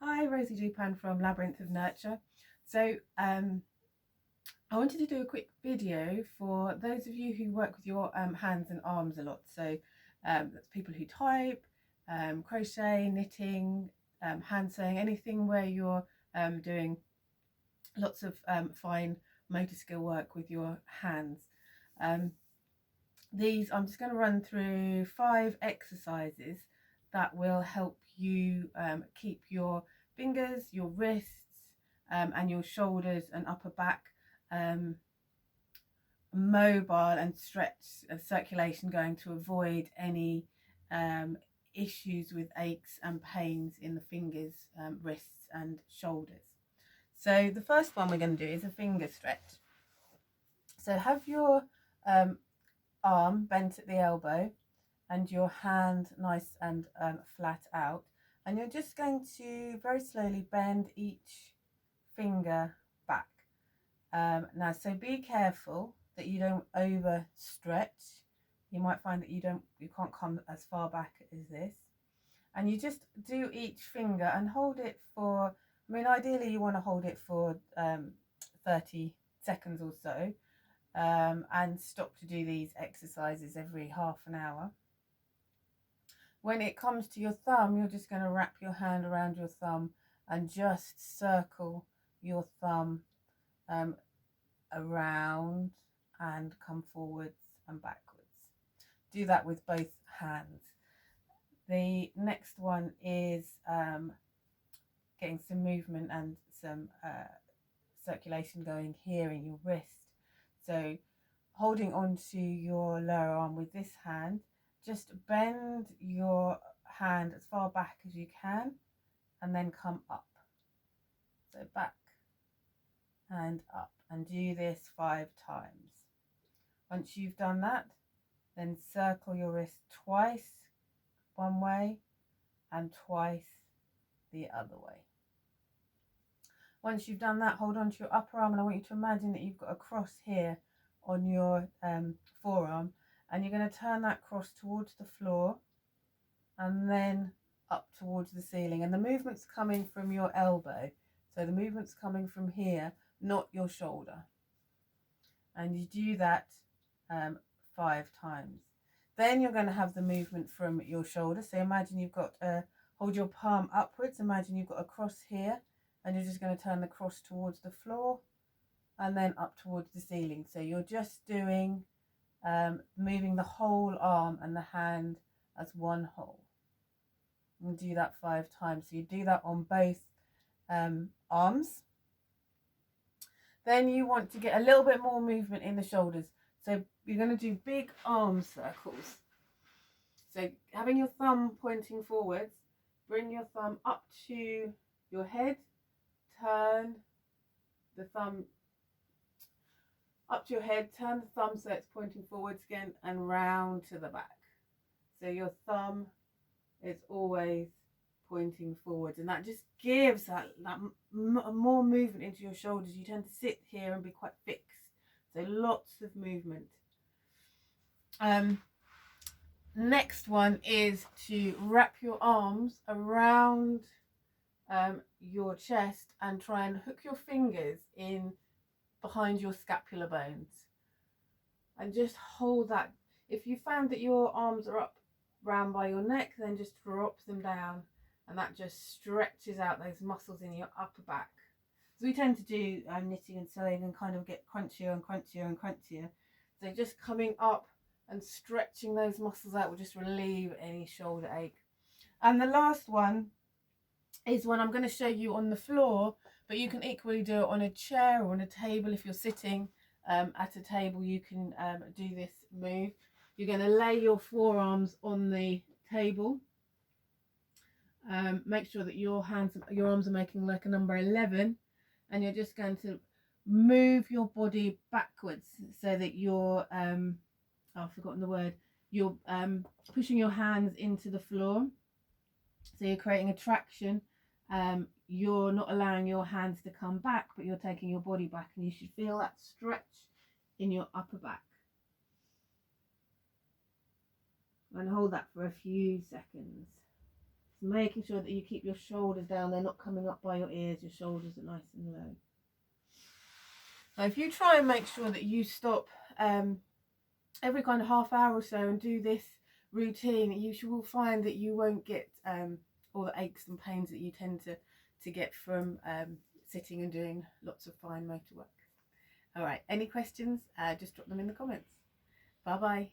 Hi, Rosie Dupan from Labyrinth of Nurture. So I wanted to do a quick video for those of you who work with your hands and arms a lot. So that's people who type, crochet, knitting, hand sewing, anything where you're doing lots of fine motor skill work with your hands. These I'm just going to run through 5 exercises that will help you keep your fingers, your wrists, and your shoulders and upper back mobile and stretch circulation going, to avoid any issues with aches and pains in the fingers, wrists and shoulders. So the first one we're going to do is a finger stretch. So have your arm bent at the elbow and your hand nice and flat out, and you're just going to very slowly bend each finger back. Now, so be careful that you don't overstretch. You might find that you can't come as far back as this, and you just do each finger and hold it for, I mean, ideally you want to hold it for 30 seconds or so, and stop to do these exercises every half an hour. When it comes to your thumb, you're just going to wrap your hand around your thumb and just circle your thumb around and come forwards and backwards. Do that with both hands. The next one is getting some movement and some circulation going here in your wrist. So holding onto your lower arm with this hand, just bend your hand as far back as you can and then come up. So back and up, and do this 5 times. Once you've done that, then circle your wrist twice one way and twice the other way. Once you've done that, hold on to your upper arm, and I want you to imagine that you've got a cross here on your forearm, and you're going to turn that cross towards the floor and then up towards the ceiling, and the movement's coming from your elbow, so the movement's coming from here, not your shoulder. And you do that 5 times. Then you're going to have the movement from your shoulder. So imagine you've got hold your palm upwards, imagine you've got a cross here, and you're just going to turn the cross towards the floor and then up towards the ceiling. So you're just doing moving the whole arm and the hand as one whole. And do that 5 times. So you do that on both arms. Then you want to get a little bit more movement in the shoulders. So you're going to do big arm circles. So having your thumb pointing forwards, bring your thumb up to your head, turn the thumb up to your head, turn the thumb so it's pointing forwards again, and round to the back. So your thumb is always pointing forwards, and that just gives that more movement into your shoulders. You tend to sit here and be quite fixed, so lots of movement. Next one is to wrap your arms around your chest and try and hook your fingers in behind your scapular bones, and just hold that. If you found that your arms are up round by your neck, then just drop them down, and that just stretches out those muscles in your upper back. So we tend to do knitting and sewing and kind of get crunchier and crunchier and crunchier. So just coming up and stretching those muscles out will just relieve any shoulder ache. And the last one is one I'm going to show you on the floor, but you can equally do it on a chair or on a table. If you're sitting at a table, you can do this move. You're going to lay your forearms on the table. Make sure that your arms are making like a number 11, and you're just going to move your body backwards so that you're I've forgotten the word. You're pushing your hands into the floor, so you're creating a traction. You're not allowing your hands to come back, but you're taking your body back, and you should feel that stretch in your upper back. And hold that for a few seconds. making sure that you keep your shoulders down. They're not coming up by your ears. Your shoulders are nice and low. Now, if you try and make sure that you stop every kind of half hour or so and do this routine, you will find that you won't get all the aches and pains that you tend to get from sitting and doing lots of fine motor work. All right, any questions? Just drop them in the comments. Bye bye.